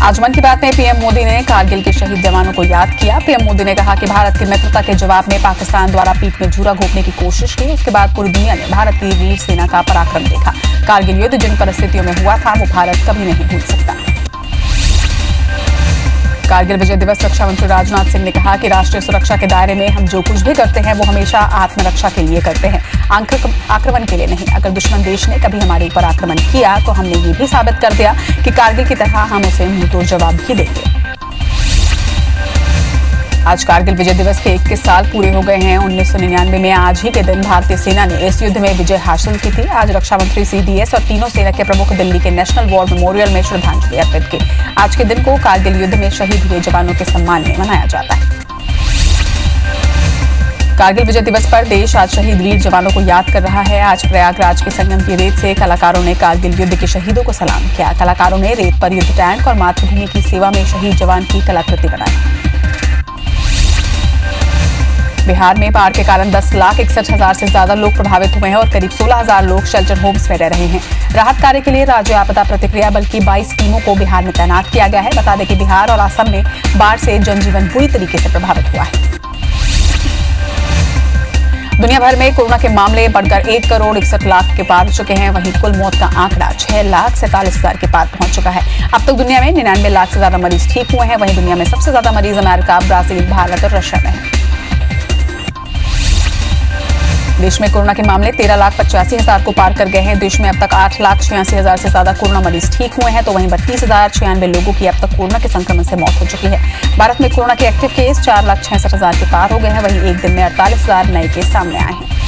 आज मन की बात में पीएम मोदी ने कारगिल के शहीद जवानों को याद किया। पीएम मोदी ने कहा कि भारत की मित्रता के जवाब में पाकिस्तान द्वारा पीठ में छुरा घोंपने की कोशिश की। उसके बाद पूरी दुनिया ने भारत की वीर सेना का पराक्रम देखा। कारगिल युद्ध जिन परिस्थितियों में हुआ था वो भारत कभी नहीं भूल सकता। कारगिल विजय दिवस रक्षा मंत्री राजनाथ सिंह ने कहा कि राष्ट्रीय सुरक्षा के दायरे में हम जो कुछ भी करते हैं वो हमेशा आत्मरक्षा के लिए करते हैं, आक्रमण के लिए नहीं। अगर दुश्मन देश ने कभी हमारे ऊपर आक्रमण किया तो हमने ये भी साबित कर दिया कि कारगिल की तरह हम उसे मुंहतोड़ जवाब भी देंगे। आज कारगिल विजय दिवस के 21 साल पूरे हो गए हैं। 1999 में आज ही के दिन भारतीय सेना ने इस युद्ध में विजय हासिल की थी। आज रक्षा मंत्री सीडीएस और तीनों सेना के प्रमुख दिल्ली के नेशनल वॉर मेमोरियल में श्रद्धांजलि अर्पित की। आज के दिन को कारगिल युद्ध में शहीद हुए जवानों के सम्मान में मनाया जाता है। कारगिल विजय दिवस पर देश आज शहीद वीर जवानों को याद कर रहा है। आज प्रयागराज के संगम की रेत से कलाकारों ने कारगिल युद्ध के शहीदों को सलाम किया। कलाकारों ने रेत पर युद्ध टैंक और मातृभूमि की सेवा में शहीद जवान की कलाकृति बनाई। बिहार में बाढ़ के कारण 10,61,000 से ज्यादा लोग प्रभावित हुए हैं और करीब 16,000 लोग शेल्टर होम्स में रह रहे हैं। राहत कार्य के लिए राज्य आपदा प्रतिक्रिया बल की 22 टीमों को बिहार में तैनात किया गया है। बता दें कि बिहार और असम में बाढ़ से जनजीवन बुरी तरीके से प्रभावित हुआ है। दुनिया भर में कोरोना के मामले बढ़कर 1,61,00,000 के पार चुके हैं। वहीं कुल मौत का आंकड़ा 6,47,000 के पार पहुंच चुका है। अब तक दुनिया में 99 लाख से ज्यादा मरीज ठीक हुए हैं। वहीं दुनिया में सबसे ज्यादा मरीज अमेरिका, ब्राजील, भारत और रशिया में है। देश में कोरोना के मामले 13,85,000 को पार कर गए हैं। देश में अब तक 8,86,000 से ज्यादा कोरोना मरीज ठीक हुए हैं। तो वहीं 32,096 लोगों की अब तक कोरोना के संक्रमण से मौत हो चुकी है। भारत में कोरोना के एक्टिव केस 4,66,000 के पार हो गए हैं। वहीं एक दिन में 48,000 नए केस सामने आए हैं।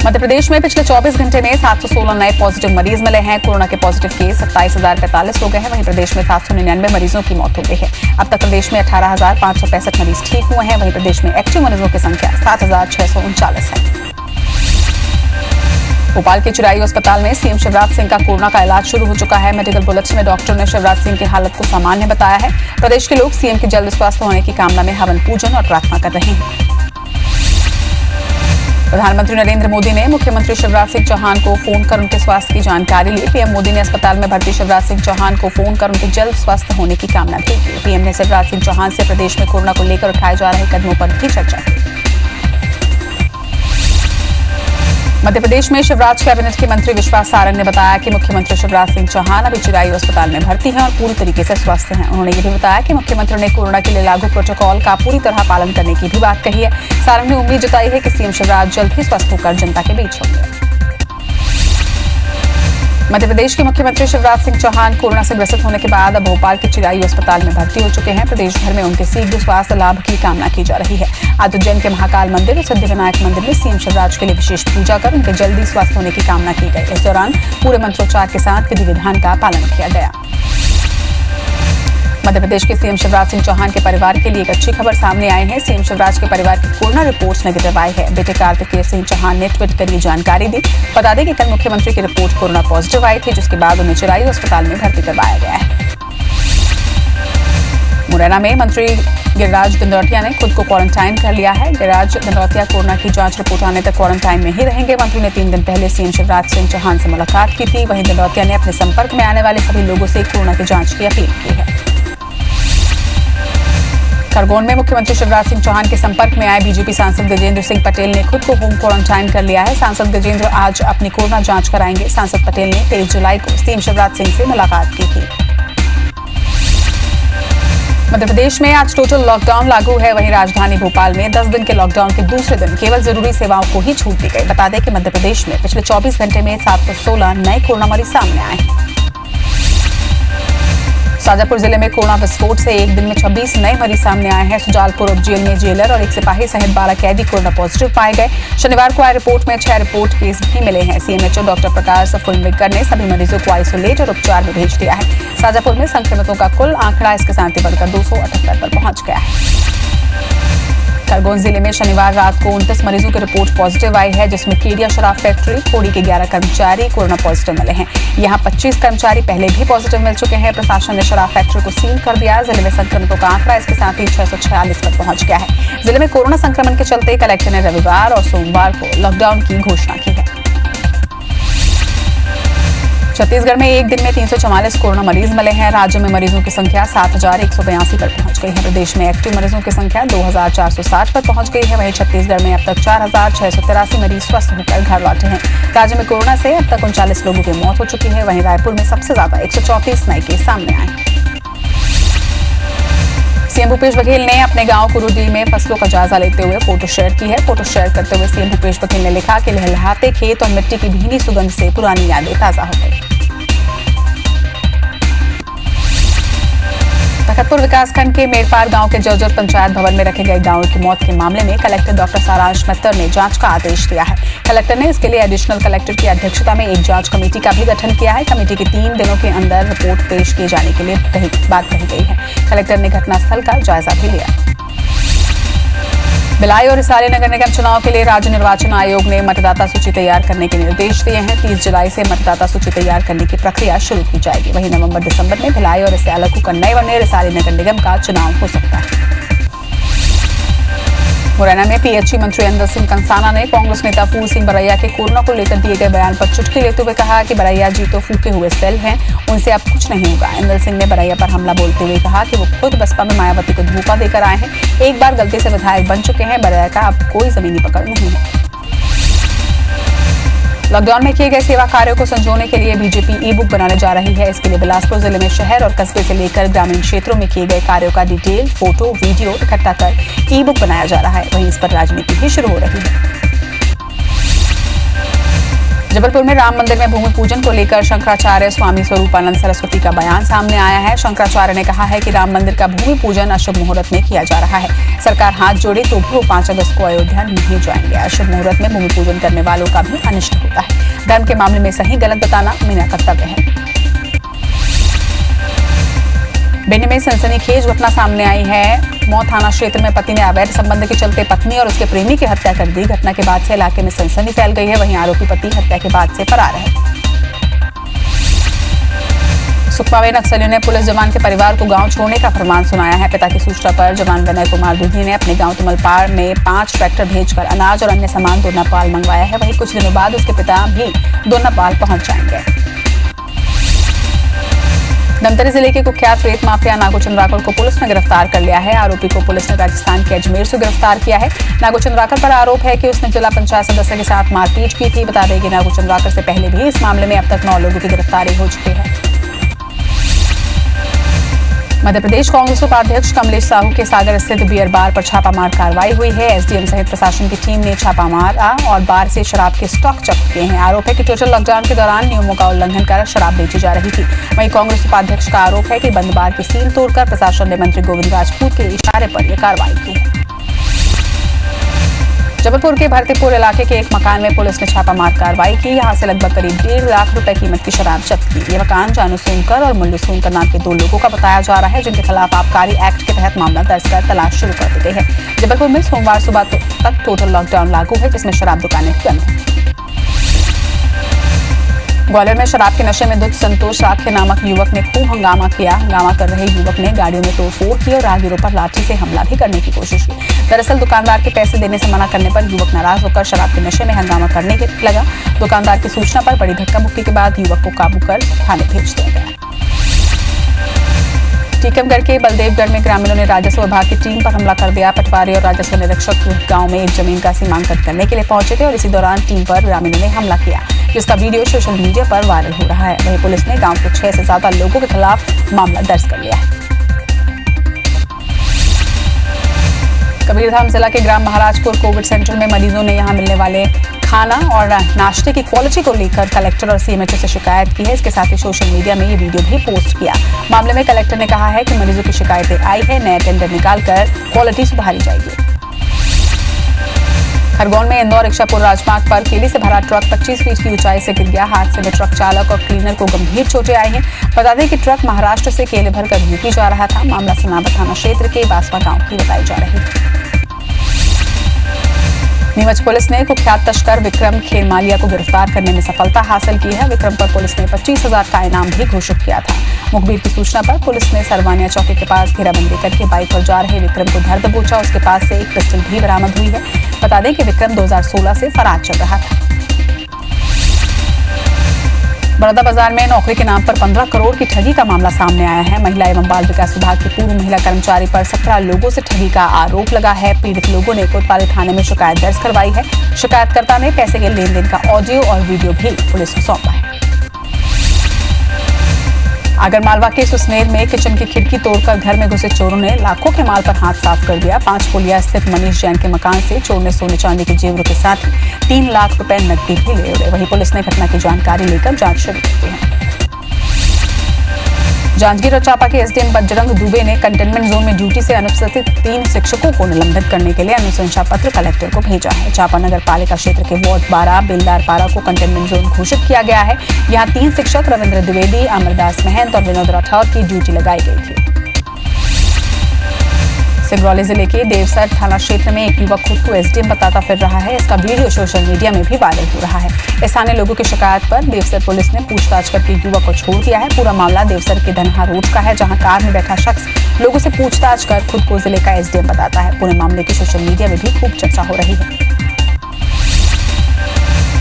मध्य प्रदेश में पिछले 24 घंटे में 716 नए पॉजिटिव मरीज मिले हैं। कोरोना के पॉजिटिव केस 27,045 हो गए हैं। वहीं प्रदेश में 799 मरीजों की मौत हो गई है। अब तक प्रदेश में 18,565 मरीज ठीक हुए हैं। वहीं प्रदेश में एक्टिव मरीजों की संख्या 7,639 है। भोपाल के चिरायू अस्पताल में सीएम शिवराज सिंह का कोरोना का इलाज शुरू हो चुका है। मेडिकल बुलेटिन में डॉक्टर ने शिवराज सिंह की हालत को सामान्य बताया है। प्रदेश के लोग सीएम के जल्द स्वस्थ होने की कामना में हवन पूजन और प्रार्थना कर रहे हैं। प्रधानमंत्री नरेंद्र मोदी ने मुख्यमंत्री शिवराज सिंह चौहान को फोन कर उनके स्वास्थ्य की जानकारी ली। पीएम मोदी ने अस्पताल में भर्ती शिवराज सिंह चौहान को फोन कर उनके जल्द स्वस्थ होने की कामना भी की। पीएम ने शिवराज सिंह चौहान से प्रदेश में कोरोना को लेकर उठाए जा रहे कदमों पर भी चर्चा की। मध्य प्रदेश में शिवराज कैबिनेट के मंत्री विश्वास सारंग ने बताया कि मुख्यमंत्री शिवराज सिंह चौहान अभी चिरायू अस्पताल में भर्ती हैं और पूरी तरीके से स्वस्थ हैं। उन्होंने ये भी बताया कि मुख्यमंत्री ने कोरोना के लिए लागू प्रोटोकॉल का पूरी तरह पालन करने की भी बात कही है। सारंग ने उम्मीद जताई है कि सीएम शिवराज जल्द ही स्वस्थ होकर जनता के बीच होंगे। मध्य प्रदेश के मुख्यमंत्री शिवराज सिंह चौहान कोरोना से ग्रसित होने के बाद अब भोपाल के चिरायू अस्पताल में भर्ती हो चुके हैं। प्रदेश भर में उनके शीघ्र स्वास्थ्य लाभ की कामना की जा रही है। आज उज्जैन के महाकाल मंदिर और सिद्धिविनायक मंदिर में सीएम शिवराज के लिए विशेष पूजा कर उनके जल्दी स्वस्थ होने की कामना की गई। इस दौरान पूरे मंत्रोच्चार के साथ विधि विधान का पालन किया गया। मध्य प्रदेश के सीएम शिवराज सिंह चौहान के परिवार के लिए एक अच्छी खबर सामने आई है। सीएम शिवराज के परिवार की कोरोना रिपोर्ट नेगेटिव आई है। बेटे कार्तिकेय सिंह चौहान ने ट्वीट कर ये जानकारी दी। बता दें कि कल मुख्यमंत्री की रिपोर्ट कोरोना पॉजिटिव आई थी, जिसके बाद उन्हें चिरायू अस्पताल में भर्ती करवाया गया है। मुरैना में मंत्री गिरिराज दंडौतिया ने खुद को क्वारंटाइन कर लिया है। गिरिराज दंडौतिया कोरोना की जांच रिपोर्ट आने तक क्वारंटाइन में ही रहेंगे। मंत्री ने 3 दिन पहले सीएम शिवराज सिंह चौहान से मुलाकात की थी। वहीं दंडौतिया ने अपने संपर्क में आने वाले सभी लोगों से कोरोना की जांच की अपील की है। खरगोन में मुख्यमंत्री शिवराज सिंह चौहान के संपर्क में आए बीजेपी सांसद गजेंद्र सिंह पटेल ने खुद को होम क्वारंटाइन कर लिया है। सांसद गजेंद्र आज अपनी कोरोना जांच कराएंगे। सांसद पटेल ने 23 जुलाई को सीएम शिवराज सिंह से मुलाकात की थी। मध्य प्रदेश में आज टोटल लॉकडाउन लागू है। वहीं राजधानी भोपाल में 10 दिन के लॉकडाउन के दूसरे दिन केवल जरूरी सेवाओं को ही छूट दी गई। बता दें कि मध्य प्रदेश में पिछले 24 घंटे में 716 नए कोरोना मरीज सामने आए हैं। शाजापुर जिले में कोरोना विस्फोट से एक दिन में 26 नए मरीज सामने आए हैं। सुजालपुर उप जेल में जेलर और एक सिपाही सहित 12 कैदी कोरोना पॉजिटिव पाए गए। शनिवार को आए रिपोर्ट में 6 रिपोर्ट केस भी मिले हैं। सीएमएचओ डॉक्टर प्रकाश फुलविकर ने सभी मरीजों को आइसोलेट और उपचार में भेज दिया है। शाजापुर में संक्रमितों का कुल आंकड़ा इसके साथ ही बढ़कर 278 पर पहुंच गया है। खरगोन जिले में शनिवार रात को 29 मरीजों की रिपोर्ट पॉजिटिव आई है, जिसमें केडिया शराब फैक्ट्री खोड़ी के 11 कर्मचारी कोरोना पॉजिटिव मिले हैं। यहां 25 कर्मचारी पहले भी पॉजिटिव मिल चुके हैं। प्रशासन ने शराब फैक्ट्री को सील कर दिया। जिले में संक्रमितों का आंकड़ा इसके साथ ही 646 पर पहुंच गया है। जिले में कोरोना संक्रमण के चलते कलेक्टर ने रविवार और सोमवार को लॉकडाउन की घोषणा की है। छत्तीसगढ़ में एक दिन में 344 कोरोना मरीज मिले हैं। राज्य में मरीजों की संख्या 7,182 पर पहुंच गई है। प्रदेश में एक्टिव मरीजों की संख्या 2,460 पर पहुंच गई है। वहीं छत्तीसगढ़ में अब तक 4,683 मरीज स्वस्थ होकर घर लौटे हैं। राज्य में कोरोना से अब तक 39 लोगों की मौत हो चुकी है। वहीं रायपुर में सबसे ज्यादा 134 नए केस सामने आए हैं। सीएम भूपेश बघेल ने अपने गांव कुरुदी में फसलों का जायजा लेते हुए फोटो शेयर की है। फोटो शेयर करते हुए सीएम भूपेश बघेल ने लिखा कि लहलहाते खेत और मिट्टी की भीनी सुगंध से पुरानी यादें ताजा हो गई। तखतपुर विकासखंड के मेरपार गांव के जर्जर पंचायत भवन में रखे गए गांव की मौत के मामले में कलेक्टर डॉक्टर सारांश मित्तर ने जांच का आदेश दिया है। कलेक्टर ने इसके लिए एडिशनल कलेक्टर की अध्यक्षता में एक जांच कमेटी का भी गठन किया है। कमेटी की 3 दिनों के अंदर रिपोर्ट पेश किए जाने के लिए बात कही गई है। कलेक्टर ने घटनास्थल का जायजा भी लिया। भिलाई और रिसाली नगर निगम चुनाव के लिए राज्य निर्वाचन आयोग ने मतदाता सूची तैयार करने के निर्देश दिए हैं। 30 जुलाई से मतदाता सूची तैयार करने की प्रक्रिया शुरू की जाएगी। वहीं नवंबर-दिसंबर में भिलाई और इससे अलग होकर नए बने रिसाली नगर निगम का चुनाव हो सकता है। मुरैना में पीएचई मंत्री अंदर सिंह कंसाना ने कांग्रेस नेता फूल सिंह बरैया के कोरोना को लेकर दिए गए बयान पर चुटकी लेते हुए कहा कि बरैया जी तो फूके हुए सेल हैं, उनसे अब कुछ नहीं होगा। इंदर सिंह ने बरैया पर हमला बोलते हुए कहा कि वो खुद बसपा में मायावती को धोखा देकर आए हैं। एक बार गलती से विधायक बन चुके हैं। बरैया का अब कोई जमीनी पकड़ नहीं है। लॉकडाउन में किए गए सेवा कार्यों को संजोने के लिए बीजेपी ई बुक बनाने जा रही है। इसके लिए बिलासपुर जिले में शहर और कस्बे से लेकर ग्रामीण क्षेत्रों में किए गए कार्यों का डिटेल फोटो वीडियो इकट्ठा कर ई बुक बनाया जा रहा है। वहीं इस पर राजनीति भी शुरू हो रही है। जबलपुर में राम मंदिर में भूमि पूजन को लेकर शंकराचार्य स्वामी स्वरूपानंद सरस्वती का बयान सामने आया है। शंकराचार्य ने कहा है कि राम मंदिर का भूमि पूजन अशुभ मुहूर्त में किया जा रहा है। सरकार हाथ जोड़े तो भी वो 5 अगस्त को अयोध्या नहीं जाएंगे। अशुभ मुहूर्त में भूमि पूजन करने वालों का भी अनिष्ट होता है। धर्म के मामले में सही गलत बताना मेरा कर्तव्य है। भिंड में सनसनीखेज घटना सामने आई है। मौ थाना क्षेत्र में पति ने अवैध संबंध के चलते पत्नी और उसके प्रेमी की हत्या कर दी। घटना के बाद से इलाके में सनसनी फैल गई है। वहीं आरोपी पति हत्या के बाद से फरार है। सुकमा में नक्सलियों ने पुलिस जवान के परिवार को गांव छोड़ने का फरमान सुनाया है। पिता की सूचना पर जवान विनय कुमार दुधी ने अपने गांव तुमलपाड़ में 5 ट्रैक्टर भेजकर अनाज और अन्य सामान दोनापाल मंगवाया है। वहीं कुछ दिनों बाद उसके पिता भी दोनापाल पहुंच जाएंगे। धमतरी जिले के कुख्यात रेत माफिया नागो चंद्राकर को पुलिस ने गिरफ्तार कर लिया है। आरोपी को पुलिस ने राजस्थान के अजमेर से गिरफ्तार किया है। नागो चंद्राकर पर आरोप है कि उसने जिला पंचायत सदस्य के साथ मारपीट की थी। बता दें कि नागो चंद्राकर से पहले भी इस मामले में अब तक 9 लोगों की गिरफ्तारी हो चुकी है। मध्य प्रदेश कांग्रेस उपाध्यक्ष कमलेश साहू के सागर स्थित बियर बार पर छापामार कार्रवाई हुई है। एसडीएम सहित प्रशासन की टीम ने छापा मारा और बार से शराब के स्टॉक जब्त किए हैं। आरोप है कि टोटल लॉकडाउन के दौरान नियमों का उल्लंघन कर शराब बेची जा रही थी। वहीं कांग्रेस उपाध्यक्ष का आरोप है कि बंद बार की सील तोड़कर प्रशासन ने मंत्री गोविंद राजपूत के इशारे पर यह कार्रवाई की। जबलपुर के भरतीपुर इलाके के एक मकान में पुलिस ने छापामार कार्रवाई की। यहां से लगभग करीब 1.5 लाख रुपए कीमत की शराब जब्त की। ये मकान जानू सोनकर और मुल्लू सोनकर नाम के 2 लोगों का बताया जा रहा है, जिनके खिलाफ आबकारी एक्ट के तहत मामला दर्ज कर तलाश शुरू कर दी गई है। जबलपुर में सोमवार सुबह तक टोटल लॉकडाउन लागू है, जिसमें शराब दुकानें बंद हैं। ग्वालियर में शराब के नशे में धुत संतोष राखे नामक युवक ने खूब हंगामा किया। हंगामा कर रहे युवक ने गाड़ियों में तोड़फोड़ की और राहगीरों पर लाठी से हमला भी करने की कोशिश की। दरअसल दुकानदार के पैसे देने से मना करने पर युवक नाराज होकर शराब के नशे में हंगामा करने लगा। दुकानदार की सूचना पर बड़ी धक्का मुक्की के बाद युवक को काबू कर थाने भेज दिया गया। टीकमगढ़ के बलदेवगढ़ में ग्रामीणों ने राजस्व विभाग की टीम पर हमला कर दिया। पटवारी और राजस्व निरीक्षक गांव में एक जमीन का सीमांकन करने के लिए पहुंचे थे और इसी दौरान टीम पर ग्रामीणों ने हमला किया, जिसका वीडियो सोशल मीडिया पर वायरल हो रहा है। वहीं पुलिस ने गांव के 6 से ज्यादा लोगों के खिलाफ मामला दर्ज कर लिया है। कबीरधाम जिला के ग्राम महाराजपुर कोविड सेंटर में मरीजों ने यहां मिलने वाले खाना और नाश्ते की क्वालिटी को लेकर कलेक्टर और सीएमएचओ से शिकायत की है। इसके साथ ही सोशल मीडिया में ये वीडियो भी पोस्ट किया। मामले में कलेक्टर ने कहा है कि मरीजों की शिकायतें आई है, नया टेंडर निकालकर क्वालिटी सुधारी जाएगी। खरगोन में इंदौर इच्छापुर राजमार्ग पर केले से भरा ट्रक 25 फीट की ऊंचाई से गिर गया। हादसे में ट्रक चालक और क्लीनर को गंभीर चोटें आई हैं। बता दें कि ट्रक महाराष्ट्र से केले भरकर यूपी जा रहा था। मामला सनाबा थाना क्षेत्र के बासवा गांव की बताई जा रही है। नीमच पुलिस ने कुख्यात तस्कर विक्रम खेरमालिया को गिरफ्तार करने में सफलता हासिल की है। विक्रम पर पुलिस ने 25,000 का इनाम भी घोषित किया था। मुखबिर की सूचना पर पुलिस ने सरवानिया चौकी के पास घेराबंदी करके बाइक पर जा रहे विक्रम को धर दबोचा। उसके पास से एक पिस्टल भी बरामद हुई है। बता दें कि विक्रम 2016 से फरार चल रहा था। बड़ौदा बाजार में नौकरी के नाम पर 15 करोड़ की ठगी का मामला सामने आया है। महिला एवं बाल विकास विभाग की पूर्व महिला कर्मचारी पर 17 लोगों से ठगी का आरोप लगा है। पीड़ित लोगों ने कोतवाली थाने में शिकायत दर्ज करवाई है। शिकायतकर्ता ने पैसे के लेन देन का ऑडियो और वीडियो भी पुलिस को सौंपा है। आगरमालवा के सुसनेर में किचन की खिड़की तोड़कर घर में घुसे चोरों ने लाखों के माल पर हाथ साफ कर दिया। 5 पुलिया स्थित मनीष जैन के मकान से चोर ने सोने चांदी के जेवरों के साथ 3 लाख रुपए नकदी भी ले उड़े। वहीं पुलिस ने घटना की जानकारी लेकर जांच शुरू कर दी है। जांजगीर और चांपा के एसडीएम बजरंग दुबे ने कंटेनमेंट जोन में ड्यूटी से अनुपस्थित 3 शिक्षकों को निलंबित करने के लिए अनुशंसा पत्र कलेक्टर को भेजा है। चांपा नगर पालिका क्षेत्र के वार्ड 12 बेलदारपाड़ा को कंटेनमेंट जोन घोषित किया गया है। यहाँ 3 शिक्षक रविंद्र द्विवेदी, अमरदास महंत और विनोद राठौर की ड्यूटी लगाई गई थी। सिंगरौली जिले के देवसर थाना क्षेत्र में एक युवक खुद को एसडीएम बताता फिर रहा है। इसका वीडियो सोशल मीडिया में भी वायरल हो रहा है। स्थानीय लोगों की शिकायत पर देवसर पुलिस ने पूछताछ करके युवक को छोड़ दिया है। पूरा मामला देवसर के धनहा रोड का है, जहां कार में बैठा शख्स लोगों से पूछताछ कर खुद को जिले का एसडीएम बताता है। पूरे मामले की सोशल मीडिया में भी खूब चर्चा हो रही है।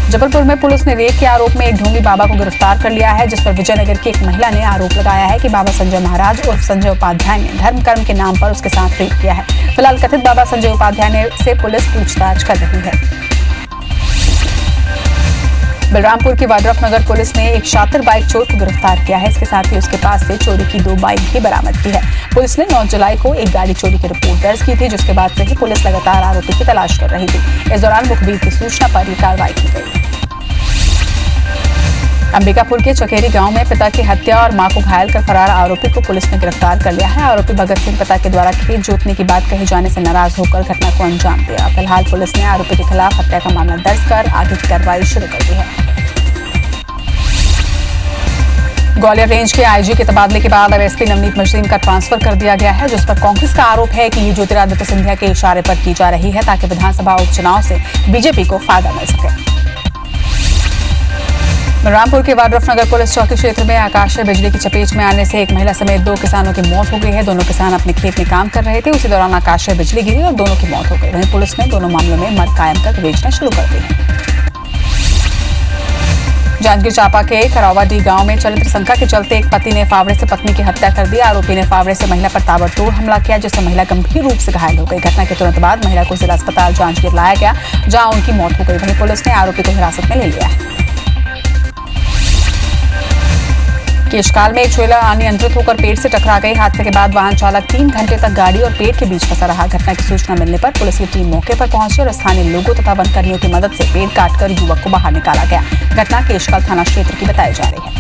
जबलपुर में पुलिस ने रेप के आरोप में एक ढोंगी बाबा को गिरफ्तार कर लिया है, जिस पर विजयनगर की एक महिला ने आरोप लगाया है कि बाबा संजय महाराज और संजय उपाध्याय ने धर्म कर्म के नाम पर उसके साथ रेप किया है। फिलहाल कथित बाबा संजय उपाध्याय से पुलिस पूछताछ कर रही है। बलरामपुर की वाड्रफ नगर पुलिस ने एक शातिर बाइक चोर को गिरफ्तार किया है। इसके साथ ही उसके पास से चोरी की 2 बाइक भी बरामद की है। पुलिस ने 9 जुलाई को एक गाड़ी चोरी की रिपोर्ट दर्ज की थी, जिसके बाद से ही पुलिस लगातार आरोपी की तलाश कर रही थी। इस दौरान मुखबिर की सूचना पर यह कार्रवाई की गई। अंबिकापुर के चकेरी गांव में पिता की हत्या और मां को घायल कर फरार आरोपी को पुलिस ने गिरफ्तार कर लिया है। आरोपी भगत सिंह पिता के द्वारा खेत जोतने की बात कहे जाने से नाराज होकर घटना को अंजाम दिया। फिलहाल पुलिस ने आरोपी के खिलाफ हत्या का मामला दर्ज कर आगे की कार्रवाई शुरू कर दी है। ग्वालियर रेंज के आईजी के तबादले के बाद अब एसपी नवनीत मशीन का ट्रांसफर कर दिया गया है, जिस पर कांग्रेस का आरोप है कि ये ज्योतिरादित्य सिंधिया के इशारे पर की जा रही है ताकि विधानसभा उपचुनाव से बीजेपी को फायदा मिल सके। बलरामपुर के वाड्रफ नगर पुलिस चौकी क्षेत्र में आकाशीय बिजली की चपेट में आने से एक महिला समेत 2 किसानों की मौत हो गई है। दोनों किसान अपने खेत में काम कर रहे थे, उसी दौरान आकाशीय बिजली गिरी और दोनों की मौत हो गई। वहीं पुलिस ने दोनों मामलों में मर्ग कायम कर बेचना शुरू कर दी है। जांजगीर चांपा के खरावाडी गांव में चरित्र शंका के चलते एक पति ने फावड़े से पत्नी की हत्या कर दी। आरोपी ने फावड़े से महिला पर ताबड़तोड़ हमला किया, जिससे महिला गंभीर रूप से घायल हो गई। घटना के तुरंत बाद महिला को जिला अस्पताल जांजगीर लाया गया, जहां उनकी मौत हो गई। वहीं पुलिस ने आरोपी को हिरासत में ले लिया है। केशकाल में एक ट्रेलर अनियंत्रित होकर पेड़ से टकरा गई। हादसे के बाद वाहन चालक 3 घंटे तक गाड़ी और पेड़ के बीच फंसा रहा। घटना की सूचना मिलने पर पुलिस की टीम मौके पर पहुंची और स्थानीय लोगों तथा वनकर्मियों की मदद से पेड़ काटकर युवक को बाहर निकाला गया। घटना केशकाल थाना क्षेत्र की बताई जा रही है।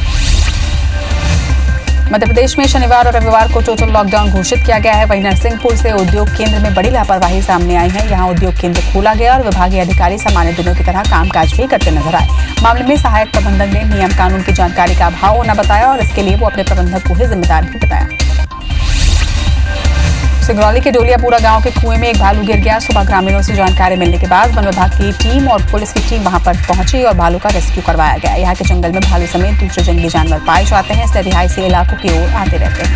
मध्य प्रदेश में शनिवार और रविवार को टोटल लॉकडाउन घोषित किया गया है। वहीं नरसिंहपुर से उद्योग केंद्र में बड़ी लापरवाही सामने आई है। यहां उद्योग केंद्र खोला गया और विभागीय अधिकारी सामान्य दिनों की तरह कामकाज भी करते नजर आए। मामले में सहायक प्रबंधक ने नियम कानून की जानकारी का अभाव होना बताया और इसके लिए वो अपने प्रबंधक को ही जिम्मेदार भी बताया। सिंगरौली के डोलियापुरा गांव के कुएं में एक भालू गिर गया। सुबह ग्रामीणों से जानकारी मिलने के बाद वन विभाग की टीम और पुलिस की टीम वहां पर पहुंची और भालू का रेस्क्यू करवाया गया। यहाँ के जंगल में भालू समेत दूसरे जंगली जानवर पाए जाते हैं, इसलिए रिहायशी इलाकों की ओर आते रहते हैं।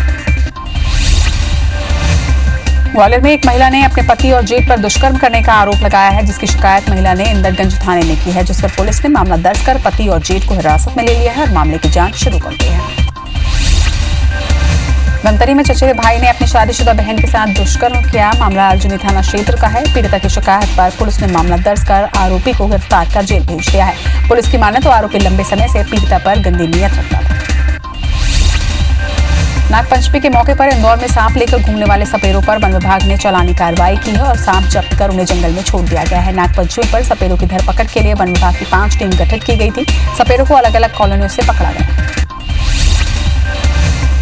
ग्वालियर में एक महिला ने अपने पति और जेठ पर दुष्कर्म करने का आरोप लगाया है, जिसकी शिकायत महिला ने इंदरगंज थाने में की है, जिस पर पुलिस ने मामला दर्ज कर पति और जेठ को हिरासत में ले लिया है और मामले की जांच शुरू कर दी है। धमतरी में चचेरे भाई ने अपनी शादीशुदा बहन के साथ दुष्कर्म किया। मामला अर्जुनी थाना क्षेत्र का है। पीड़िता की शिकायत पर पुलिस ने मामला दर्ज कर आरोपी को गिरफ्तार कर जेल भेज दिया है। पुलिस की माने तो आरोपी लंबे समय से पीड़िता पर गंदी नीयत रखता था। नागपंचमी के मौके पर इंदौर में सांप लेकर घूमने वाले सपेरों पर वन विभाग ने चालानी कार्रवाई की है और सांप जब्त कर उन्हें जंगल में छोड़ दिया गया है। नागपंचमी पर सपेरों की धरपकड़ के लिए वन विभाग की 5 टीम गठित की गई थी। सपेरों को अलग अलग कॉलोनियों से पकड़ा गया।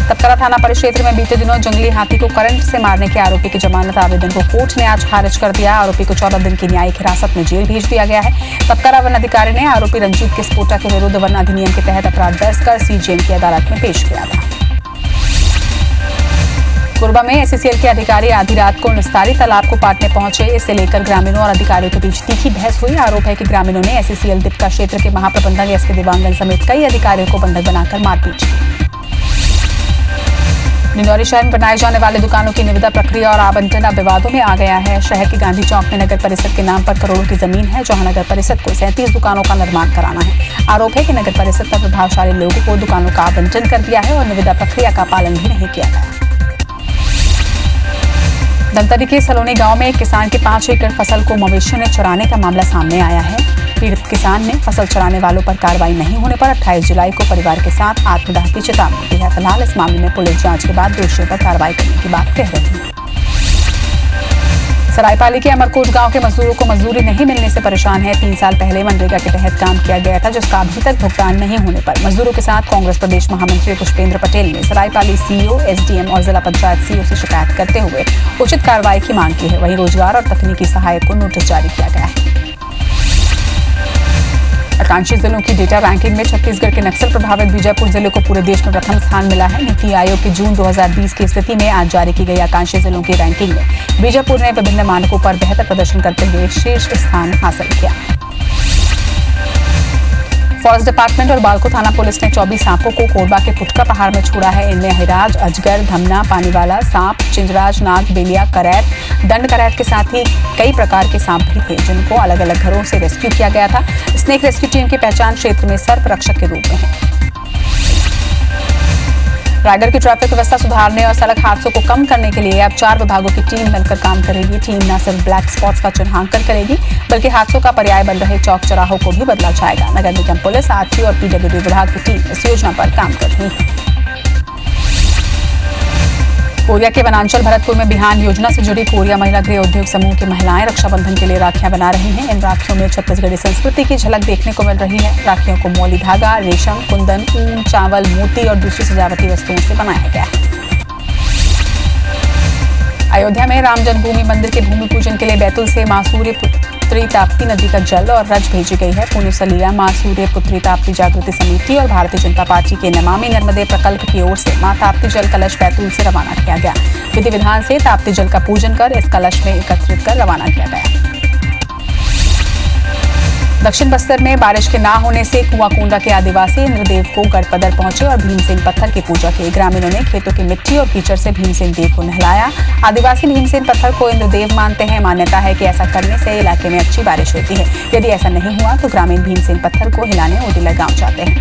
तपकरा थाना परिक्षेत्र में बीते दिनों जंगली हाथी को करंट से मारने के आरोपी के जमानत आवेदन को कोर्ट ने आज खारिज कर दिया। आरोपी को 14 दिन की न्यायिक हिरासत में जेल भेज दिया गया है। तपकरा वन अधिकारी ने आरोपी रंजीत किस्पोटा के विरुद्ध वन अधिनियम के तहत अपराध दर्ज कर सीजेएम की अदालत में पेश किया था। कोरबा में एससीएल के अधिकारी आधी रात को निस्तारी तालाब को पाटने पहुंचे। इसे लेकर ग्रामीणों और अधिकारियों के बीच तीखी बहस हुई। आरोप है कि ग्रामीणों ने एससीएल दीपका क्षेत्र के महाप्रबंधक एसके देवांगन समेत कई अधिकारियों को बंधक बनाकर मारपीट की। डिंडौरी शहर में बनाए जाने वाले दुकानों की निविदा प्रक्रिया और आवंटन अब विवादों में आ गया है। शहर के गांधी चौक में नगर परिषद के नाम पर करोड़ों की जमीन है, जहां नगर परिषद को 37 दुकानों का निर्माण कराना है। आरोप है कि नगर परिषद पर प्रभावशाली लोगों को दुकानों का आवंटन कर दिया है और निविदा प्रक्रिया का पालन भी नहीं किया गया। धमतरी के सलोनी गांव में एक किसान की 5 एकड़ फसल को मवेशियों ने चुराने का मामला सामने आया है। पीड़ित किसान ने फसल चुराने वालों पर कार्रवाई नहीं होने पर 28 जुलाई को परिवार के साथ आत्मदाह की चेतावनी दी है। फिलहाल इस मामले में पुलिस जांच के बाद दोषियों पर कार्रवाई करने की बात कह रही है। सरायपाली के अमरकोट गांव के मजदूरों को मजदूरी नहीं मिलने से परेशान है। 3 साल पहले मनरेगा के तहत काम किया गया था, जिसका अभी तक भुगतान नहीं होने पर मजदूरों के साथ कांग्रेस प्रदेश महामंत्री पुष्पेंद्र पटेल ने सरायपाली सीईओ, एसडीएम और जिला पंचायत सीईओ से शिकायत करते हुए उचित कार्रवाई की मांग की है। वहीं रोजगार और तकनीकी सहायक को नोटिस जारी किया गया है। आकांक्षी जिलों की डेटा रैंकिंग में छत्तीसगढ़ के नक्सल प्रभावित बीजापुर जिले को पूरे देश में प्रथम स्थान मिला है। नीति आयोग की जून 2020 की स्थिति में आज जारी की गई आकांक्षी जिलों की रैंकिंग में बीजापुर ने विभिन्न मानकों पर बेहतर प्रदर्शन करते हुए शीर्ष स्थान हासिल किया। फॉरेस्ट डिपार्टमेंट और बालको थाना पुलिस ने 24 सांपों को कोरबा के पुटका पहाड़ में छोड़ा है। इनमें हिराज, अजगर, धमना, पानीवाला सांप, चिंजराज, नाग, बेलिया, करैत, दंड करैत के साथ ही कई प्रकार के सांप भी थे, जिनको अलग अलग घरों से रेस्क्यू किया गया था। स्नेक रेस्क्यू टीम की पहचान क्षेत्र में सर्प रक्षक के रूप में है। रायगढ़ की ट्रैफिक व्यवस्था सुधारने और सड़क हादसों को कम करने के लिए अब 4 विभागों की टीम मिलकर काम करेगी। टीम न सिर्फ ब्लैक स्पॉट्स का चिन्हांकन करेगी, बल्कि हादसों का पर्याय बन रहे चौक चौराहों को भी बदला जाएगा। नगर निगम पुलिस, आरटीओ और पीडब्ल्यूडी विभाग की टीम इस योजना पर काम कर रही है। कोरिया के वनांचल भरतपुर में बिहान योजना से जुड़ी कोरिया महिला गृह उद्योग समूह की महिलाएं रक्षाबंधन के लिए राखियां बना रही हैं। इन राखियों में छत्तीसगढ़ी संस्कृति की झलक देखने को मिल रही है। राखियों को मौली धागा, रेशम, कुंदन, ऊन, चावल, मोती और दूसरी सजावटी वस्तुओं से बनाया गया है। अयोध्या में राम जन्मभूमि मंदिर के भूमि पूजन के लिए बैतूल से मां सूर्य पुत्री ताप्ती नदी का जल और रज भेजी गई है। पुण्य सलीला मां सूर्य पुत्री ताप्ती जागृति समिति और भारतीय जनता पार्टी के नमामि नर्मदे प्रकल्प की ओर से मां ताप्ती जल कलश बैतूल से रवाना किया गया। विधि विधान से ताप्ती जल का पूजन कर इस कलश में एकत्रित कर रवाना किया गया। दक्षिण बस्तर में बारिश के ना होने से कुआंकोंडा के आदिवासी इंद्रदेव को गढ़पदर पहुंचे और भीमसेन पत्थर की पूजा की। ग्रामीणों ने खेतों की मिट्टी और कीचड़ से भीमसेन देव को नहलाया। आदिवासी भीमसेन पत्थर को इंद्रदेव मानते हैं। मान्यता है कि ऐसा करने से इलाके में अच्छी बारिश होती है। यदि ऐसा नहीं हुआ तो ग्रामीण भीमसेन पत्थर को हिलाने ओडिला गांव जाते हैं।